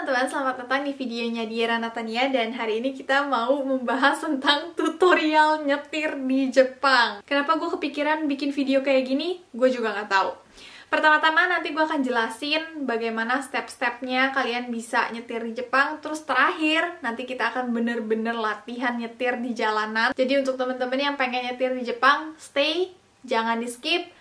teman-teman, selamat datang di videonya Diera Natania. Dan hari ini kita mau membahas tentang tutorial nyetir di Jepang. Kenapa gue kepikiran bikin video kayak gini? Gue juga nggak tahu. Pertama-tama nanti gue akan jelasin bagaimana step-stepnya kalian bisa nyetir di Jepang. Terus terakhir, nanti kita akan bener-bener latihan nyetir di jalanan. Jadi untuk teman-teman yang pengen nyetir di Jepang, stay, jangan di-skip,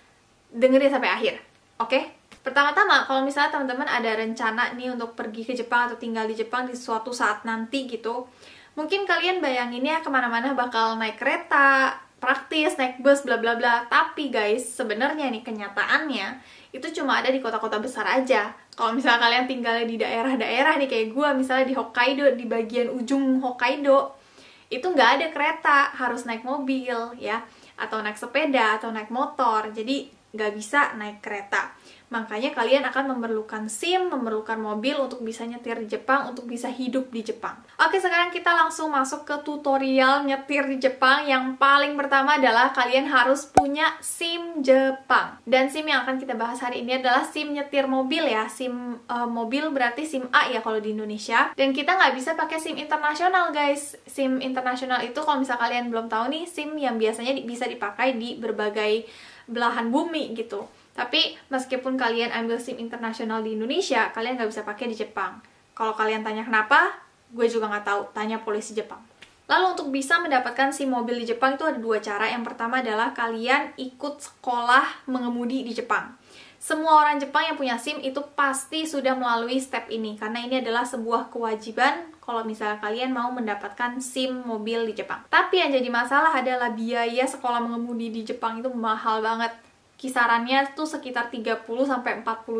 dengerin sampai akhir. Oke? Pertama-tama, kalau misalnya teman-teman ada rencana nih untuk pergi ke Jepang atau tinggal di Jepang di suatu saat nanti gitu, mungkin kalian bayanginnya kemana-mana bakal naik kereta, praktis, naik bus, bla bla bla. Tapi guys, sebenarnya nih kenyataannya itu cuma ada di kota-kota besar aja. Kalau misalnya kalian tinggal di daerah-daerah nih kayak gue, misalnya di Hokkaido, di bagian ujung Hokkaido, itu nggak ada kereta, harus naik mobil ya, atau naik sepeda, atau naik motor. Jadi nggak bisa naik kereta. Makanya kalian akan memerlukan SIM, memerlukan mobil untuk bisa nyetir di Jepang, untuk bisa hidup di Jepang. Oke, sekarang kita langsung masuk ke tutorial nyetir di Jepang. Yang paling pertama adalah kalian harus punya SIM Jepang. Dan SIM yang akan kita bahas hari ini adalah SIM nyetir mobil ya. SIM mobil berarti SIM A ya kalau di Indonesia. Dan kita nggak bisa pakai SIM internasional guys. SIM internasional itu kalau misalnya kalian belum tahu nih, SIM yang biasanya bisa dipakai di berbagai belahan bumi gitu. Tapi meskipun kalian ambil SIM internasional di Indonesia, kalian nggak bisa pakai di Jepang. Kalau kalian tanya kenapa, gue juga nggak tahu. Tanya polisi Jepang. Lalu untuk bisa mendapatkan SIM mobil di Jepang itu ada dua cara. Yang pertama adalah kalian ikut sekolah mengemudi di Jepang. Semua orang Jepang yang punya SIM itu pasti sudah melalui step ini. Karena ini adalah sebuah kewajiban kalau misalnya kalian mau mendapatkan SIM mobil di Jepang. Tapi yang jadi masalah adalah biaya sekolah mengemudi di Jepang itu mahal banget. Kisarannya tuh sekitar 30-40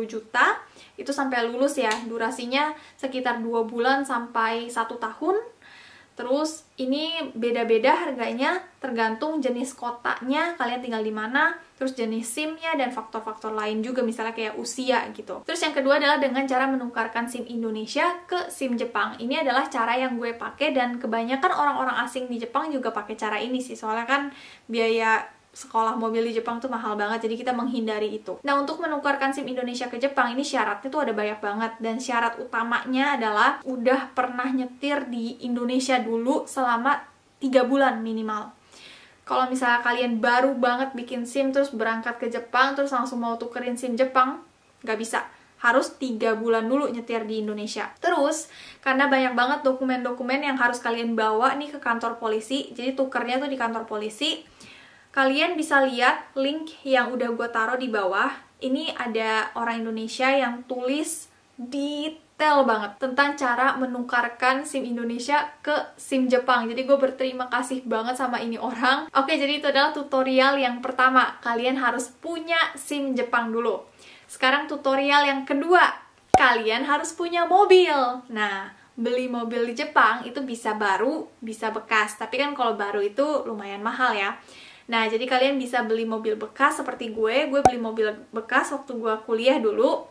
juta. Itu sampai lulus ya. Durasinya sekitar 2 bulan sampai 1 tahun. Terus ini beda-beda harganya tergantung jenis kotanya, kalian tinggal di mana, terus jenis SIM-nya dan faktor-faktor lain juga, misalnya kayak usia gitu. Terus yang kedua adalah dengan cara menukarkan SIM Indonesia ke SIM Jepang. Ini adalah cara yang gue pakai dan kebanyakan orang-orang asing di Jepang juga pakai cara ini sih. Soalnya kan biaya sekolah mobil di Jepang tuh mahal banget, jadi kita menghindari itu. Nah, untuk menukarkan SIM Indonesia ke Jepang, ini syaratnya tuh ada banyak banget. Dan syarat utamanya adalah udah pernah nyetir di Indonesia dulu selama 3 bulan minimal. Kalau misalnya kalian baru banget bikin SIM, terus berangkat ke Jepang, terus langsung mau tukerin SIM Jepang, nggak bisa. Harus 3 bulan dulu nyetir di Indonesia. Terus, karena banyak banget dokumen-dokumen yang harus kalian bawa nih ke kantor polisi, jadi tukernya tuh di kantor polisi. Kalian bisa lihat link yang udah gue taruh di bawah. Ini ada orang Indonesia yang tulis detail banget tentang cara menukarkan SIM Indonesia ke SIM Jepang. Jadi gue berterima kasih banget sama ini orang. Oke, jadi itu adalah tutorial yang pertama. Kalian harus punya SIM Jepang dulu. Sekarang tutorial yang kedua. Kalian harus punya mobil. Nah, beli mobil di Jepang itu bisa baru, bisa bekas. Tapi kan kalau baru itu lumayan mahal ya. Nah, jadi kalian bisa beli mobil bekas seperti gue beli mobil bekas waktu gue kuliah dulu.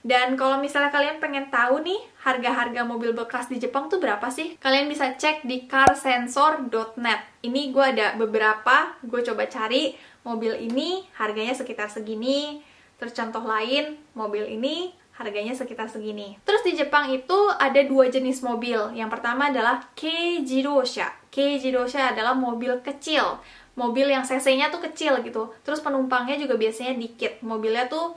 Dan kalau misalnya kalian pengen tahu nih, harga-harga mobil bekas di Jepang tuh berapa sih? Kalian bisa cek di carsensor.net. Ini gue ada beberapa, gue coba cari mobil ini harganya sekitar segini. Terus contoh lain, mobil ini harganya sekitar segini. Terus di Jepang itu ada 2 jenis mobil. Yang pertama adalah keijirosha. Keijirosha adalah mobil kecil. Mobil yang cc-nya tuh kecil gitu. Terus penumpangnya juga biasanya dikit. Mobilnya tuh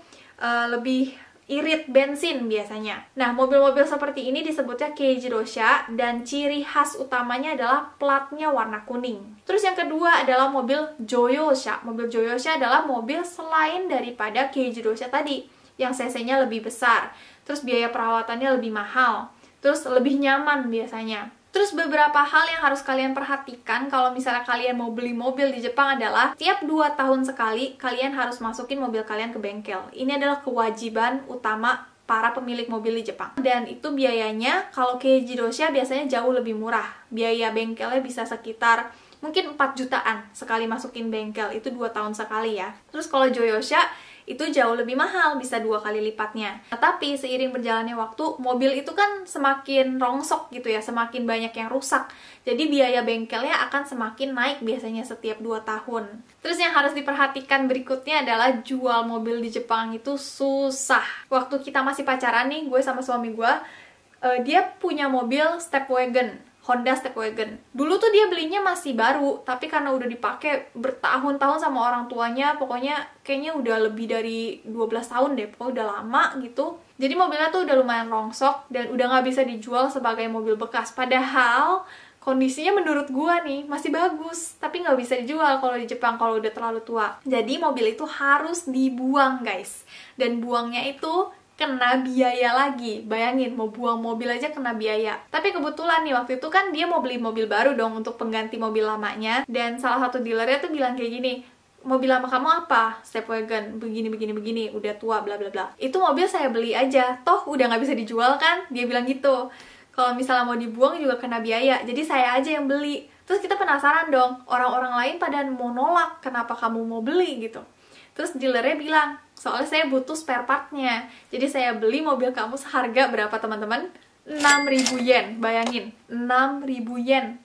lebih irit bensin biasanya. Nah, mobil-mobil seperti ini disebutnya keijirosha dan ciri khas utamanya adalah platnya warna kuning. Terus yang kedua adalah mobil joyosha. Mobil joyosha adalah mobil selain daripada keijirosha tadi, yang cc-nya lebih besar. Terus biaya perawatannya lebih mahal. Terus lebih nyaman biasanya. Terus beberapa hal yang harus kalian perhatikan kalau misalnya kalian mau beli mobil di Jepang adalah tiap 2 tahun sekali kalian harus masukin mobil kalian ke bengkel. Ini adalah kewajiban utama para pemilik mobil di Jepang. Dan itu biayanya kalau keijirosha biasanya jauh lebih murah. Biaya bengkelnya bisa sekitar mungkin 4 jutaan sekali masukin bengkel. Itu 2 tahun sekali ya. Terus kalau joyosha itu jauh lebih mahal, bisa 2 kali lipatnya. Nah, tapi seiring berjalannya waktu, mobil itu kan semakin rongsok gitu ya, semakin banyak yang rusak. Jadi biaya bengkelnya akan semakin naik biasanya setiap 2 tahun. Terus yang harus diperhatikan berikutnya adalah jual mobil di Jepang itu susah. Waktu kita masih pacaran nih, gue sama suami gue Dia punya mobil Stepwagon, Honda Stepwagon. Dulu tuh dia belinya masih baru, tapi karena udah dipakai bertahun-tahun sama orang tuanya, pokoknya kayaknya udah lebih dari 12 tahun deh, pokoknya udah lama gitu. Jadi mobilnya tuh udah lumayan rongsok dan udah nggak bisa dijual sebagai mobil bekas. Padahal kondisinya menurut gua nih masih bagus, tapi nggak bisa dijual kalau di Jepang kalau udah terlalu tua. Jadi mobil itu harus dibuang guys, dan buangnya itu kena biaya lagi. Bayangin, mau buang mobil aja kena biaya. Tapi kebetulan nih, waktu itu kan dia mau beli mobil baru dong untuk pengganti mobil lamanya. Dan salah satu dealernya tuh bilang kayak gini, mobil lama kamu apa? Stepwagon, begini, udah tua, bla bla bla. Itu mobil saya beli aja, toh udah nggak bisa dijual kan? Dia bilang gitu. Kalau misalnya mau dibuang juga kena biaya, jadi saya aja yang beli. Terus kita penasaran dong, orang-orang lain pada mau nolak, kenapa kamu mau beli gitu. Terus dealernya bilang, soalnya saya butuh spare partnya. Jadi saya beli mobil kamu seharga berapa teman-teman? 6.000 yen, bayangin, 6.000 yen.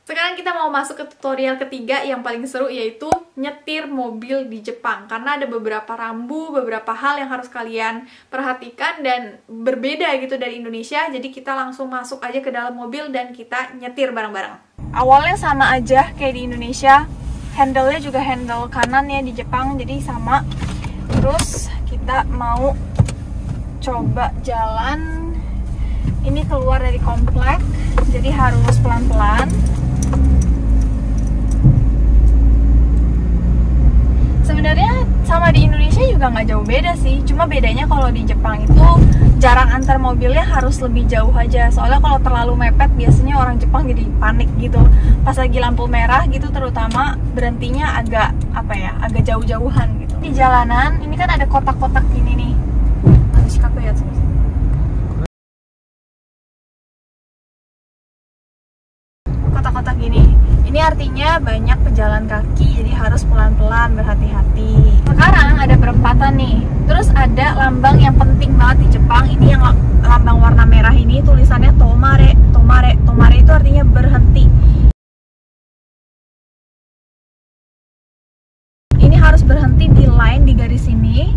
Sekarang kita mau masuk ke tutorial ketiga yang paling seru, yaitu nyetir mobil di Jepang. Karena ada beberapa rambu, beberapa hal yang harus kalian perhatikan dan berbeda gitu dari Indonesia. Jadi kita langsung masuk aja ke dalam mobil dan kita nyetir bareng-bareng. Awalnya sama aja kayak di Indonesia. Handle-nya juga handle kanan ya di Jepang, jadi sama. Terus kita mau coba jalan. Ini keluar dari komplek, jadi harus pelan-pelan. Sebenarnya sama di Indonesia juga nggak jauh beda sih, cuma bedanya kalau di Jepang itu jarak antar mobilnya harus lebih jauh aja. Soalnya kalau terlalu mepet biasanya orang Jepang jadi panik gitu. Pas lagi lampu merah gitu terutama berhentinya agak agak jauh-jauhan gitu. Di jalanan ini kan ada kotak-kotak gini nih. Kotak-kotak gini. Ini artinya banyak pejalan kaki, jadi harus pelan-pelan, berhati-hati. Sekarang ada perempatan nih. Terus ada lambang yang penting banget di Jepang. Ini yang lambang warna merah ini, tulisannya tomare. Tomare itu artinya berhenti. Ini harus berhenti di line, di garis ini.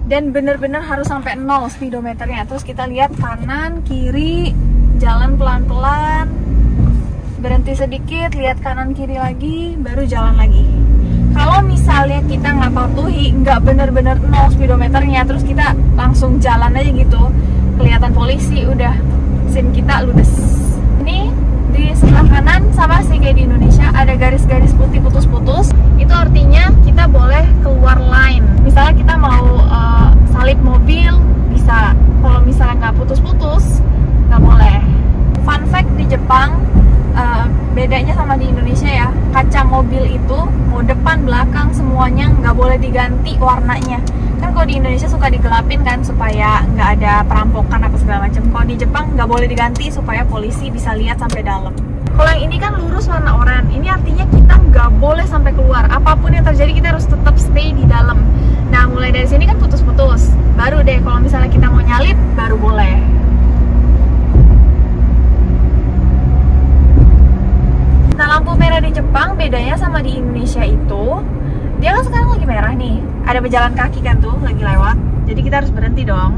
Dan bener-bener harus sampai 0 speedometernya. Terus kita lihat kanan, kiri, jalan pelan-pelan. Berhenti sedikit, lihat kanan kiri lagi, baru jalan lagi. Kalau misalnya kita nggak patuhi, nggak bener-bener 0 speedometernya, terus kita langsung jalan aja gitu, kelihatan polisi, udah SIM kita ludes. Ini di sebelah kanan sama sih kayak di Indonesia, ada garis-garis putih putus-putus. Itu artinya kita boleh keluar line. Misalnya kita mau salip mobil, bisa. Kalau misalnya nggak putus-putus, nggak boleh. Fun fact di Jepang, bedanya sama di Indonesia ya, kaca mobil itu mau depan belakang semuanya nggak boleh diganti warnanya. Kan kalau di Indonesia suka digelapin kan supaya nggak ada perampokan apa segala macam. Kalau di Jepang nggak boleh diganti supaya polisi bisa lihat sampai dalam. Kalau yang ini kan lurus warna oranye, ini artinya kita nggak boleh sampai keluar. Apapun yang terjadi kita harus tetap stay di dalam. Nah mulai dari sini kan putus-putus, baru deh kalau misalnya kita mau nyalip baru boleh. Nah lampu merah di Jepang bedanya sama di Indonesia itu, dia kan sekarang lagi merah nih, ada pejalan kaki kan tuh lagi lewat, jadi kita harus berhenti dong.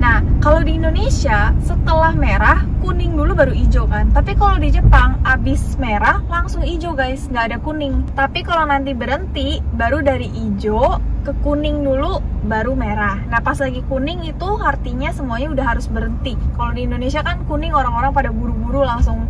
Nah kalau di Indonesia setelah merah kuning dulu baru hijau kan, tapi kalau di Jepang abis merah langsung hijau guys, nggak ada kuning. Tapi kalau nanti berhenti baru dari hijau ke kuning dulu baru merah. Nah pas lagi kuning itu artinya semuanya udah harus berhenti. Kalau di Indonesia kan kuning orang-orang pada buru-buru langsung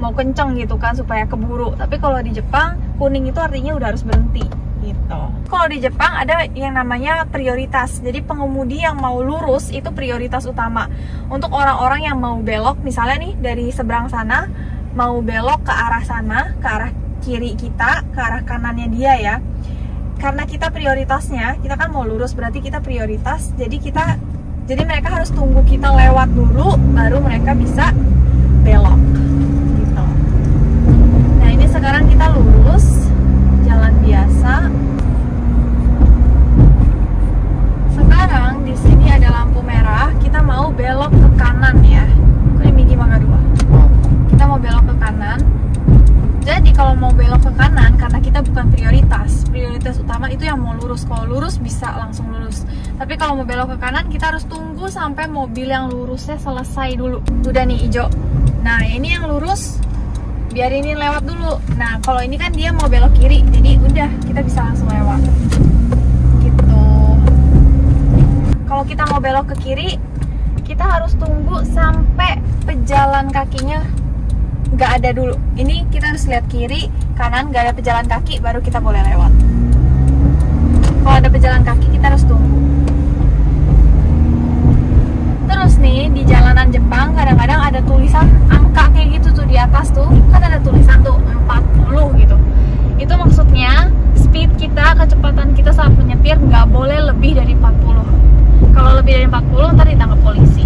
mau kenceng gitu kan supaya keburu. Tapi kalau di Jepang kuning itu artinya udah harus berhenti gitu. Kalau di Jepang ada yang namanya prioritas. Jadi pengemudi yang mau lurus itu prioritas utama. Untuk orang-orang yang mau belok, misalnya nih dari seberang sana mau belok ke arah sana, ke arah kiri kita, ke arah kanannya dia ya. Karena kita prioritasnya, kita kan mau lurus berarti kita prioritas. Jadi mereka harus tunggu kita lewat dulu baru mereka bisa belok. Sekarang kita lurus, jalan biasa. Sekarang di sini ada lampu merah, kita mau belok ke kanan ya. Kita mau belok ke kanan. Jadi kalau mau belok ke kanan, karena kita bukan prioritas utama itu yang mau lurus. Kalau lurus bisa langsung lurus. Tapi kalau mau belok ke kanan, kita harus tunggu sampai mobil yang lurusnya selesai dulu. Udah nih hijau. Nah ini yang lurus, biar ini lewat dulu. Nah kalau ini kan dia mau belok kiri, jadi udah kita bisa langsung lewat. Gitu. Kalau kita mau belok ke kiri, kita harus tunggu sampai pejalan kakinya nggak ada dulu. Ini kita harus lihat kiri, kanan, nggak ada pejalan kaki, baru kita boleh lewat. Kalau ada pejalan kaki, kita harus tunggu. Terus nih, di jalanan Jepang kadang-kadang ada tulisan angka kayak gitu tuh di atas tuh. Kan ada tulisan tuh 40 gitu. Itu maksudnya speed kita, kecepatan kita saat menyetir nggak boleh lebih dari 40. Kalau lebih dari 40, ntar ditangkap polisi.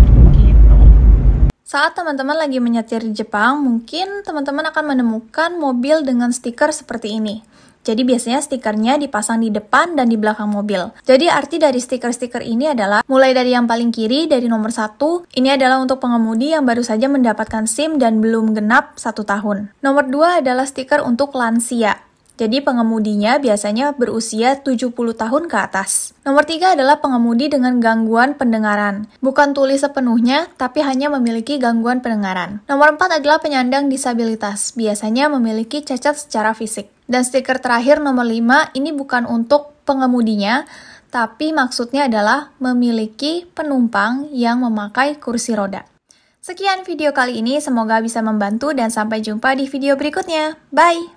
Saat teman-teman lagi menyetir di Jepang, mungkin teman-teman akan menemukan mobil dengan stiker seperti ini. Jadi biasanya stikernya dipasang di depan dan di belakang mobil. Jadi arti dari stiker-stiker ini adalah, mulai dari yang paling kiri, dari nomor 1, ini adalah untuk pengemudi yang baru saja mendapatkan SIM dan belum genap 1 tahun. Nomor 2 adalah stiker untuk lansia. Jadi pengemudinya biasanya berusia 70 tahun ke atas. Nomor 3 adalah pengemudi dengan gangguan pendengaran. Bukan tuli sepenuhnya, tapi hanya memiliki gangguan pendengaran. Nomor 4 adalah penyandang disabilitas. Biasanya memiliki cacat secara fisik. Dan stiker terakhir nomor 5, ini bukan untuk pengemudinya, tapi maksudnya adalah memiliki penumpang yang memakai kursi roda. Sekian video kali ini, semoga bisa membantu dan sampai jumpa di video berikutnya. Bye!